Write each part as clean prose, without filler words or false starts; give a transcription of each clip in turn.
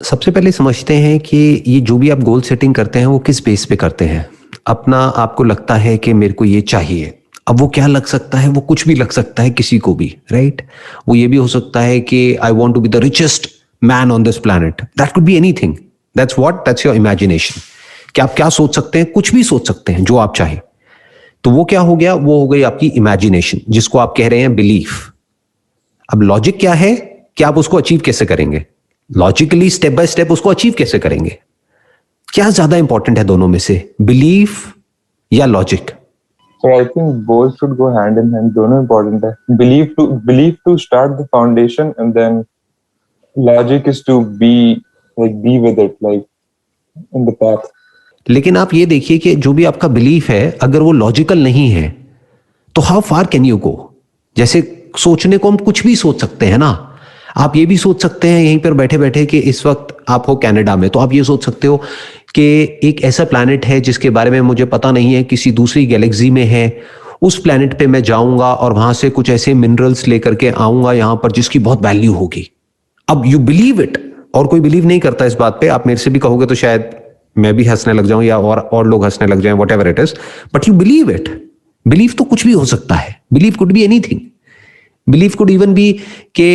सबसे पहले समझते हैं कि ये जो भी आप गोल सेटिंग करते हैं वो किस बेस पे करते हैं। अपना आपको लगता है कि मेरे को ये चाहिए। अब वो क्या लग सकता है, वो कुछ भी लग सकता है किसी को भी, राइट? वो ये भी हो सकता है कि I want to be the richest man on this planet. That could be anything. That's your imagination. कि आप क्या सोच सकते हैं, कुछ भी सोच सकते हैं जो आप चाहे। तो वो क्या हो गया, वो हो गई आपकी इमेजिनेशन, जिसको आप कह रहे हैं बिलीफ। अब लॉजिक क्या है कि आप उसको अचीव कैसे करेंगे, लॉजिकली स्टेप बाय स्टेप उसको अचीव कैसे करेंगे। क्या ज्यादा इंपॉर्टेंट है दोनों में से, बिलीफ या logic? So I think both should go hand in hand. दोनों important है. Belief to start the foundation, and then logic is to be with it, like in the path. लेकिन आप ये देखिए कि जो भी आपका बिलीफ है, अगर वो लॉजिकल नहीं है तो how far can you go? जैसे सोचने को हम कुछ भी सोच सकते हैं ना। आप ये भी सोच सकते हैं यहीं पर बैठे बैठे कि इस वक्त आप हो कनाडा में, तो आप ये सोच सकते हो कि एक ऐसा प्लैनेट है जिसके बारे में मुझे पता नहीं है, किसी दूसरी गैलेक्सी में है। उस प्लैनेट पे मैं जाऊंगा और वहां से कुछ ऐसे मिनरल्स लेकर के आऊंगा यहां पर जिसकी बहुत वैल्यू होगी। अब यू बिलीव इट, और कोई बिलीव नहीं करता इस बात पे। आप मेरे से भी कहोगे तो शायद मैं भी हंसने लग जाऊं या और लोग हंसने लग जाएं, what ever it is, but you believe it. Believe तो कुछ भी हो सकता है, believe could be anything. Believe could even be कि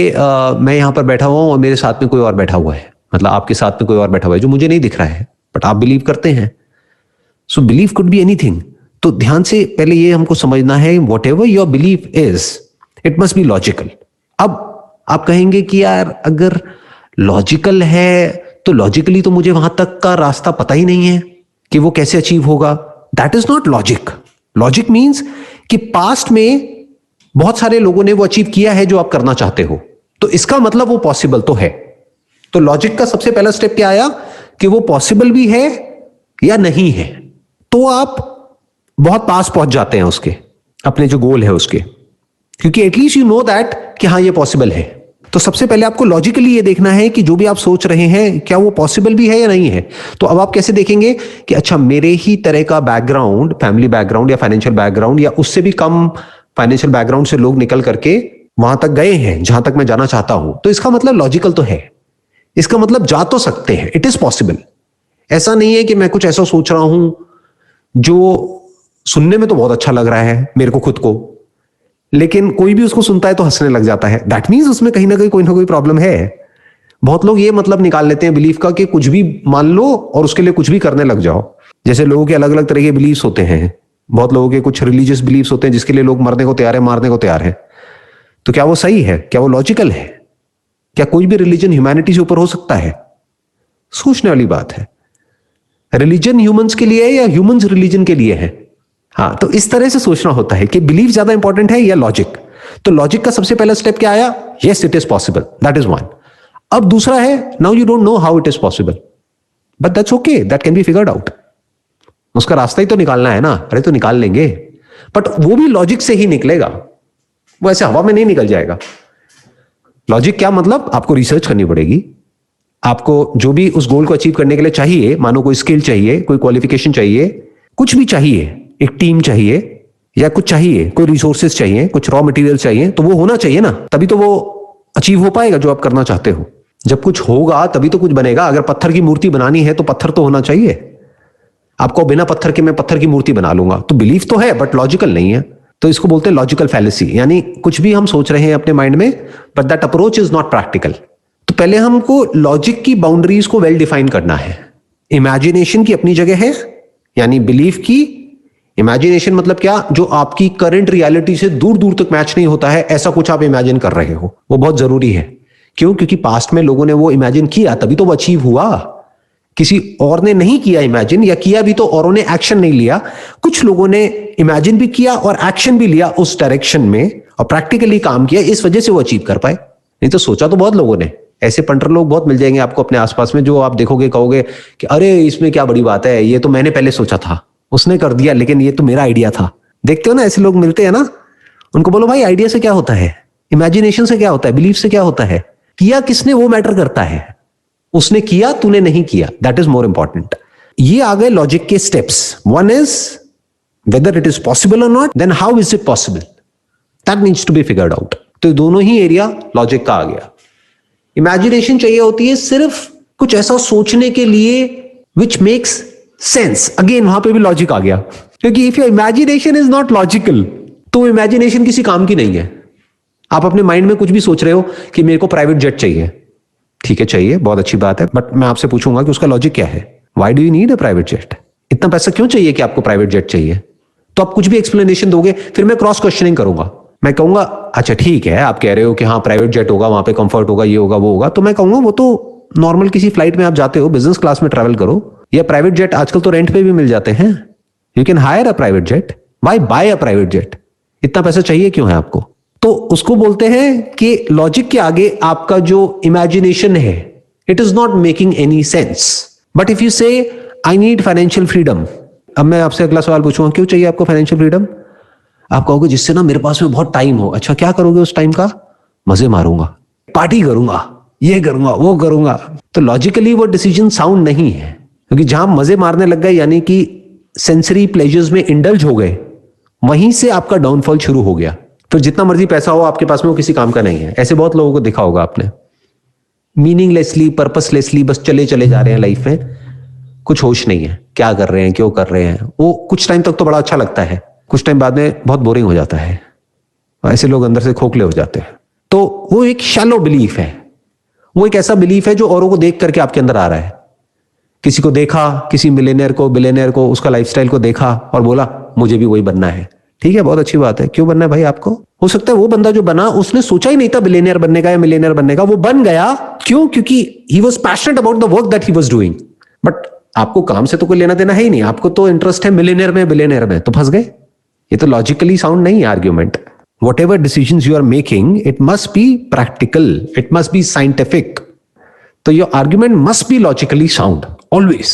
मैं यहां पर बैठा हुआ हूं और मेरे साथ में कोई और बैठा हुआ है, मतलब आपके साथ में कोई और बैठा हुआ है जो मुझे नहीं दिख रहा है, बट आप बिलीव करते हैं। So believe could be anything. तो ध्यान से पहले ये हमको समझना है, what ever your believe is, it must be logical. अब आप कहेंगे कि यार अगर लॉजिकल है तो लॉजिकली तो मुझे वहां तक का रास्ता पता ही नहीं है कि वो कैसे अचीव होगा। That is not logic. Logic means कि पास्ट में बहुत सारे लोगों ने वो अचीव किया है जो आप करना चाहते हो, तो इसका मतलब वो पॉसिबल तो है। तो लॉजिक का सबसे पहला स्टेप क्या आया कि वो पॉसिबल भी है या नहीं है। तो आप बहुत पास पहुंच जाते हैं उसके, अपने जो गोल है उसके, क्योंकि एटलीस्ट यू नो दैट कि हाँ ये पॉसिबल है। तो सबसे पहले आपको लॉजिकली ये देखना है कि जो भी आप सोच रहे हैं क्या वो पॉसिबल भी है या नहीं है। तो अब आप कैसे देखेंगे कि अच्छा मेरे ही तरह का बैकग्राउंड, फैमिली बैकग्राउंड या फाइनेंशियल बैकग्राउंड या उससे भी कम फाइनेंशियल बैकग्राउंड से लोग निकल करके वहां तक गए हैं जहां तक मैं जाना चाहता हूं, तो इसका मतलब लॉजिकल तो है। इसका मतलब जा तो सकते हैं, इट इज पॉसिबल। ऐसा नहीं है कि मैं कुछ ऐसा सोच रहा हूं जो सुनने में तो बहुत अच्छा लग रहा है मेरे को खुद को, लेकिन कोई भी उसको सुनता है तो हंसने लग जाता है। दैट मीन्स उसमें कहीं ना कोई प्रॉब्लम है। बहुत लोग ये मतलब निकाल लेते हैं बिलीफ का कि कुछ भी मान लो और उसके लिए कुछ भी करने लग जाओ। जैसे लोगों के अलग अलग तरह के बिलीव्स होते हैं। बहुत लोगों के कुछ रिलीजियस बिलीव्स होते हैं जिसके लिए लोग मरने को तैयार है, मारने को तैयार है। तो क्या वो सही है? क्या वो लॉजिकल है? क्या कोई भी रिलीजन ह्यूमैनिटी से ऊपर हो सकता है? सोचने वाली बात है। रिलीजन ह्यूमंस के लिए है या ह्यूमंस रिलीजन के लिए है? हाँ, तो इस तरह से सोचना होता है कि बिलीफ ज्यादा इंपॉर्टेंट है या लॉजिक। तो लॉजिक का सबसे पहला स्टेप क्या आया? Yes it is possible, that is one. अब दूसरा है, now you don't know how it is possible, but that's okay, that can be figured out. उसका रास्ता ही तो निकालना है ना। अरे तो निकाल लेंगे, बट वो भी लॉजिक से ही निकलेगा, वो ऐसे हवा में नहीं निकल जाएगा। लॉजिक क्या मतलब? आपको रिसर्च करनी पड़ेगी। आपको जो भी उस गोल को अचीव करने के लिए चाहिए, मानो कोई स्किल चाहिए, कोई क्वालिफिकेशन चाहिए, कुछ भी चाहिए, एक टीम चाहिए या कुछ चाहिए, कोई रिसोर्सेज चाहिए, कुछ रॉ मटेरियल चाहिए, तो वो होना चाहिए ना, तभी तो वो अचीव हो पाएगा जो आप करना चाहते हो। जब कुछ होगा तभी तो कुछ बनेगा। अगर पत्थर की मूर्ति बनानी है तो पत्थर तो होना चाहिए। आपको बिना पत्थर के मैं पत्थर की मूर्ति बना लूंगा, तो बिलीफ तो है बट लॉजिकल नहीं है। तो इसको बोलते हैं लॉजिकल फैलेसी, यानी कुछ भी हम सोच रहे हैं अपने माइंड में but that approach is not practical. तो पहले हमको लॉजिक की बाउंड्रीज को वेल डिफाइन करना है। इमेजिनेशन की अपनी जगह है, यानी बिलीफ की। इमेजिनेशन मतलब क्या? जो आपकी करंट रियलिटी से दूर दूर तक मैच नहीं होता है, ऐसा कुछ आप इमेजिन कर रहे हो, वो बहुत जरूरी है। क्यों? क्योंकि पास्ट में लोगों ने वो इमेजिन किया तभी तो वो अचीव हुआ। किसी और ने नहीं किया इमेजिन, या किया भी तो औरों ने एक्शन नहीं लिया। कुछ लोगों ने इमेजिन भी किया और एक्शन भी लिया उस डायरेक्शन में और प्रैक्टिकली काम किया, इस वजह से वो अचीव कर पाए। नहीं तो सोचा तो बहुत लोगों ने। ऐसे पंटर लोग बहुत मिल जाएंगे आपको अपने आसपास में, जो आप देखोगे कहोगे कि अरे इसमें क्या बड़ी बात है, ये तो मैंने पहले सोचा था, उसने कर दिया, लेकिन ये तो मेरा आइडिया था। देखते हो ना, ऐसे लोग मिलते हैं ना। उनको बोलो भाई आइडिया से क्या होता है, इमेजिनेशन से क्या होता है, बिलीफ से क्या होता है। किया किसने वो मैटर करता है। उसने किया, तूने नहीं किया, दैट इज मोर इंपॉर्टेंट। ये आ गए लॉजिक के steps. One is whether it is possible or not, then how is it possible, that needs to be figured out. तो दोनों ही एरिया लॉजिक का आ गया। इमेजिनेशन चाहिए होती है सिर्फ कुछ ऐसा सोचने के लिए विच मेक्स सेंस। अगेन वहां पे भी लॉजिक आ गया, क्योंकि if your imagination is not logical तो इमेजिनेशन किसी काम की नहीं है। आप अपने माइंड में कुछ भी सोच रहे हो कि मेरे को प्राइवेट जेट चाहिए, ठीक है चाहिए, बहुत अच्छी बात है, बट मैं आपसे पूछूंगा कि उसका लॉजिक क्या है। Why do you need a private jet? इतना पैसा क्यों चाहिए कि आपको प्राइवेट जेट चाहिए? तो आप कुछ भी एक्सप्लेनेशन दोगे, फिर मैं क्रॉस क्वेश्चनिंग करूंगा। मैं कहूंगा अच्छा ठीक है, आप कह रहे हो कि हाँ प्राइवेट जेट होगा, वहां पे कंफर्ट होगा, ये होगा वो होगा, तो मैं कहूंगा वो तो नॉर्मल किसी फ्लाइट में आप जाते हो, बिजनेस क्लास में ट्रैवल करो, या प्राइवेट जेट आजकल तो रेंट पे भी मिल जाते हैं। You can hire a private jet, why buy a private jet? इतना पैसा चाहिए क्यों है आपको? तो उसको बोलते हैं कि लॉजिक के आगे आपका जो इमेजिनेशन है, it is not making any sense. But if you से आई नीड फाइनेंशियल फ्रीडम, अब मैं आपसे अगला सवाल पूछूंगा, क्यों चाहिए आपको फाइनेंशियल फ्रीडम? आप कहोगे जिससे ना मेरे पास में बहुत टाइम हो। अच्छा क्या करोगे उस टाइम का? मजे मारूंगा, पार्टी करूंगा, ये करूंगा, वो करूंगा। तो लॉजिकली वो डिसीजन साउंड नहीं है, क्योंकि जहां मजे मारने लग गए यानी कि सेंसरी प्लेजर्स में इंडल्ज हो गए, वहीं से आपका डाउनफॉल शुरू हो गया। तो जितना मर्जी पैसा हो आपके पास में, वो किसी काम का नहीं है। ऐसे बहुत लोगों को देखा होगा आपने, मीनिंगलेसली, पर्पसलेसली बस चले चले जा रहे हैं लाइफ में, कुछ होश नहीं है क्या कर रहे हैं, क्यों कर रहे हैं। वो कुछ टाइम तक तो बड़ा अच्छा लगता है, कुछ टाइम बाद में बहुत बोरिंग हो जाता है, ऐसे लोग अंदर से खोखले हो जाते हैं। तो वो एक शैलो बिलीफ है, वो एक ऐसा बिलीफ है जो औरों को देख करके आपके अंदर आ रहा है। किसी को देखा, किसी मिलेनियर को, बिलेनियर को, उसका लाइफस्टाइल को देखा और बोला मुझे भी वही बनना है। ठीक है, बहुत अच्छी बात है, क्यों बनना है भाई आपको? हो सकता है वो बंदा जो बना उसने सोचा ही नहीं था बिलेनियर बनने का या मिलेनियर बनने का, वो बन गया। क्यों? क्योंकि he was passionate about the work that he was doing. But आपको काम से तो कोई लेना देना है ही नहीं, आपको तो इंटरेस्ट है मिलेनियर में, बिलेनियर में, तो फंस गए। ये तो लॉजिकली साउंड नहीं है argument. Whatever decisions you are making, it must be practical, it must be scientific. So your argument must be logically sound, always.